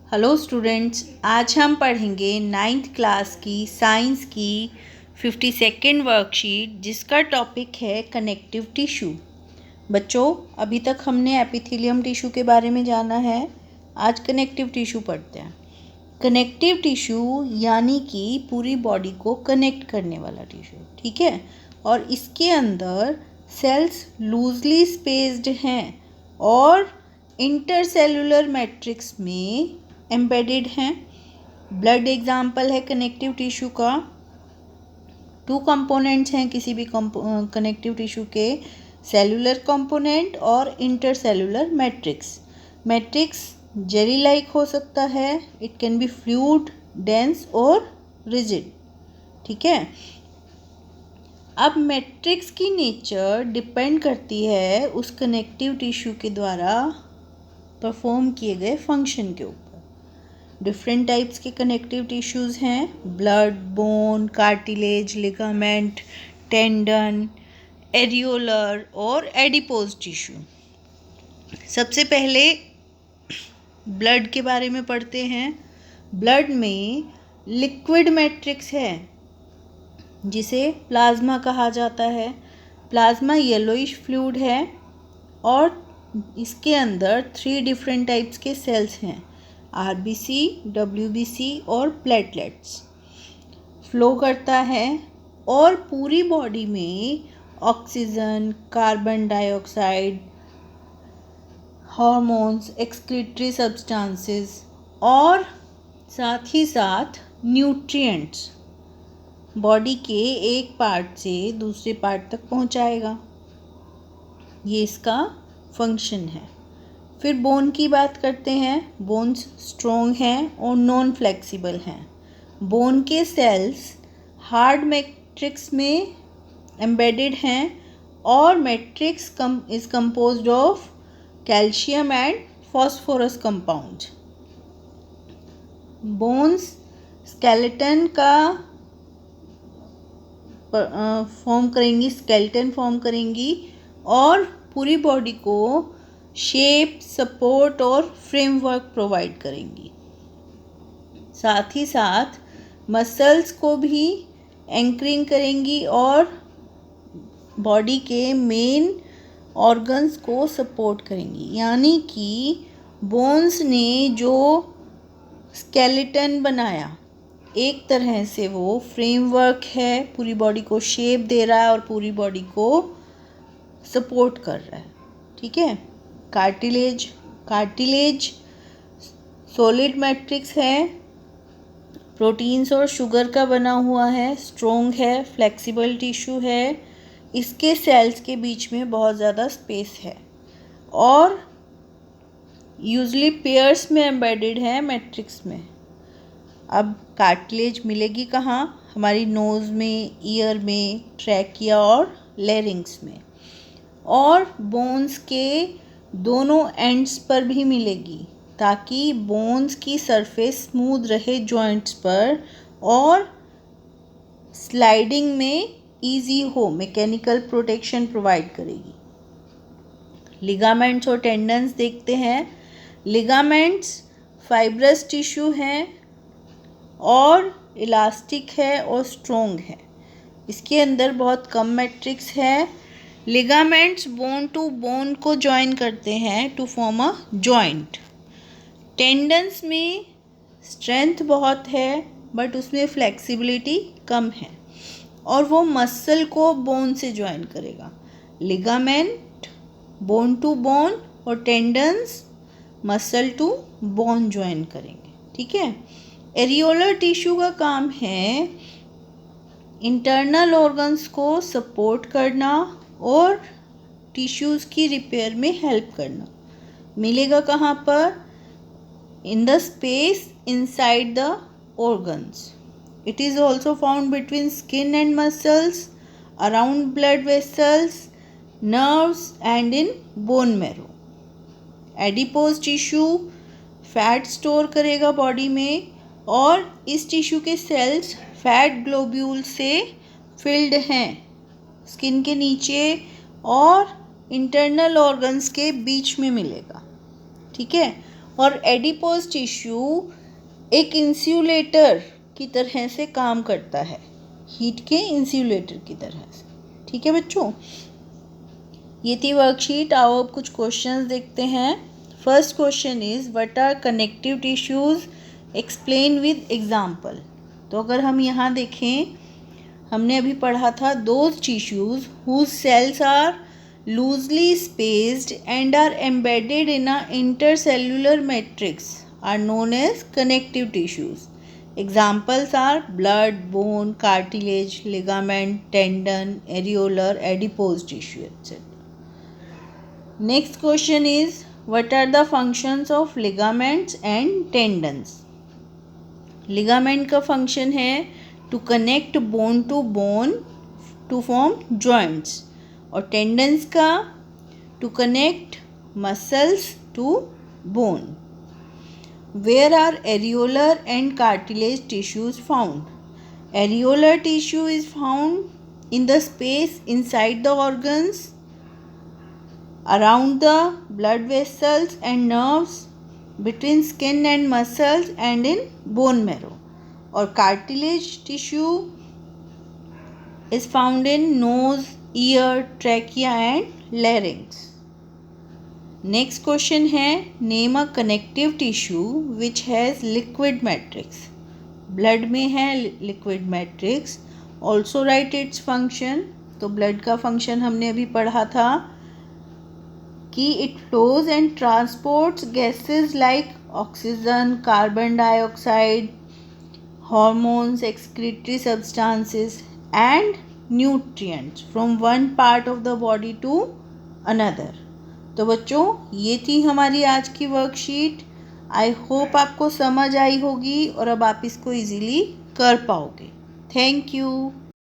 Hello students, आज हम पढ़ेंगे 9th क्लास की साइंस की 52nd वर्कशीट जिसका टॉपिक है कनेक्टिव टिश्यू। बच्चों, अभी तक हमने एपिथेलियम टिश्यू के बारे में जाना है। आज कनेक्टिव टिश्यू पढ़ते हैं। कनेक्टिव टिश्यू यानी कि पूरी बॉडी को कनेक्ट करने वाला टिश्यू, ठीक है। और इसके अंदर सेल्स लूजली स्पेस्ड हैं और इंटरसेलुलर मैट्रिक्स में एम्बेडेड हैं। ब्लड एग्जाम्पल है कनेक्टिव टिश्यू का। 2 कंपोनेंट्स हैं किसी भी कनेक्टिव टिश्यू के, सेलुलर कंपोनेंट और intercellular matrix. Matrix jelly like हो सकता है, it can be fluid, dense और रिजिड, ठीक है। अब मैट्रिक्स की नेचर डिपेंड करती है उस कनेक्टिव टिश्यू के द्वारा परफॉर्म किए गए फंक्शन के ऊपर। डिफरेंट टाइप्स के कनेक्टिव टिश्यूज़ हैं: blood, bone, cartilage, ligament, tendon, areolar और एडिपोज टिश्यू। सबसे पहले ब्लड के बारे में पढ़ते हैं। ब्लड में लिक्विड मैट्रिक्स है जिसे प्लाज्मा कहा जाता है। प्लाज्मा येलोइश फ्लूइड है और इसके अंदर 3 डिफरेंट टाइप्स के सेल्स हैं: आरबीसी, डब्ल्यूबीसी और प्लेटलेट्स। फ्लो करता है और पूरी बॉडी में oxygen, carbon dioxide, hormones, excretory substances और साथ ही साथ न्यूट्रिएंट्स बॉडी के एक पार्ट से दूसरे पार्ट तक पहुंचाएगा। ये इसका फंक्शन है। फिर बोन की बात करते हैं। बोन्स स्ट्रॉन्ग हैं और नॉन फ्लेक्सिबल हैं। बोन के सेल्स हार्ड मैट्रिक्स में एम्बेडेड हैं और matrix is composed of calcium and phosphorus compound. Bones skeleton का स्केलेटन फॉर्म करेंगी और पूरी बॉडी को शेप, सपोर्ट और फ्रेमवर्क प्रोवाइड करेंगी। साथ ही साथ मसल्स को भी एंकरिंग करेंगी और बॉडी के मेन ऑर्गन्स को सपोर्ट करेंगी। यानी कि बोन्स ने जो स्केलेटन बनाया, एक तरह से वो फ्रेमवर्क है, पूरी बॉडी को शेप दे रहा है और पूरी बॉडी को सपोर्ट कर रहा है, ठीक है। कार्टिलेज सॉलिड मैट्रिक्स है, प्रोटीन्स और शुगर का बना हुआ है, स्ट्रॉन्ग है, फ्लेक्सिबल टिश्यू है। इसके सेल्स के बीच में बहुत ज़्यादा स्पेस है और यूजली पेयर्स में एम्बेडेड है मैट्रिक्स में। अब कार्टिलेज मिलेगी कहाँ? हमारी नोज़ में, ईयर में, ट्रैकिया और लैरिंक्स में, और बोन्स के दोनों एंड्स पर भी मिलेगी ताकि बोन्स की सरफेस स्मूथ रहे जॉइंट्स पर और स्लाइडिंग में इजी हो, मैकेनिकल प्रोटेक्शन प्रोवाइड करेगी। लिगामेंट्स और टेंडन्स देखते हैं। लिगामेंट्स फाइब्रस टिश्यू हैं और इलास्टिक है और स्ट्रॉन्ग है। इसके अंदर बहुत कम मैट्रिक्स है। लिगामेंट्स बोन टू बोन को जॉइन करते हैं to form a joint. Tendons में स्ट्रेंथ बहुत है बट उसमें फ्लेक्सिबिलिटी कम है और वो मसल को बोन से जॉइन करेगा। लिगामेंट बोन टू बोन और tendons muscle to bone join करेंगे, ठीक है। एरियोलर टिश्यू का काम है इंटरनल ऑर्गन्स को सपोर्ट करना और टिश्यूज़ की रिपेयर में हेल्प करना। मिलेगा कहाँ पर? In the space inside the organs. It is also found between skin and muscles, around blood vessels, nerves and in bone marrow. Adipose tissue fat store करेगा बॉडी में और इस टिश्यू के सेल्स फैट ग्लोब्यूल से field हैं skin के नीचे और इंटरनल ऑर्गन्स के बीच में मिलेगा, ठीक है। और एडिपोज टिश्यू एक इंसुलेटर की तरह से काम करता है, हीट के इंसुलेटर की तरह से। ठीक है बच्चों, ये थी वर्कशीट। आओ अब कुछ क्वेश्चंस देखते हैं। First question is what are connective tissues, explain with example. तो अगर हम यहाँ देखें, हमने अभी पढ़ा था those tissues whose cells are loosely spaced and are embedded in a intercellular matrix are known as connective tissues. Examples are blood, bone, cartilage, ligament, tendon, areolar, adipose tissue, etc. Next question is what are the functions of ligaments and tendons? Ligament का function है to connect bone to bone to form joints, और tendons का to connect muscles to bone. Where are areolar and cartilage tissues found? Areolar tissue is found in the space inside the organs, around the blood vessels and nerves, between skin and muscles, and in bone marrow. Or cartilage tissue is found in nose, ear, trachea and larynx. Next question है name a connective tissue which has liquid matrix. Blood में है liquid matrix, also write its function. तो blood का function हमने अभी पढ़ा था कि it flows and transports gases like oxygen, carbon dioxide, hormones, excretory substances and nutrients from one part of the body to another। तो बच्चों ये थी हमारी आज की वर्कशीट। आई होप आपको समझ आई होगी और अब आप इसको इजीली कर पाओगे। Thank you.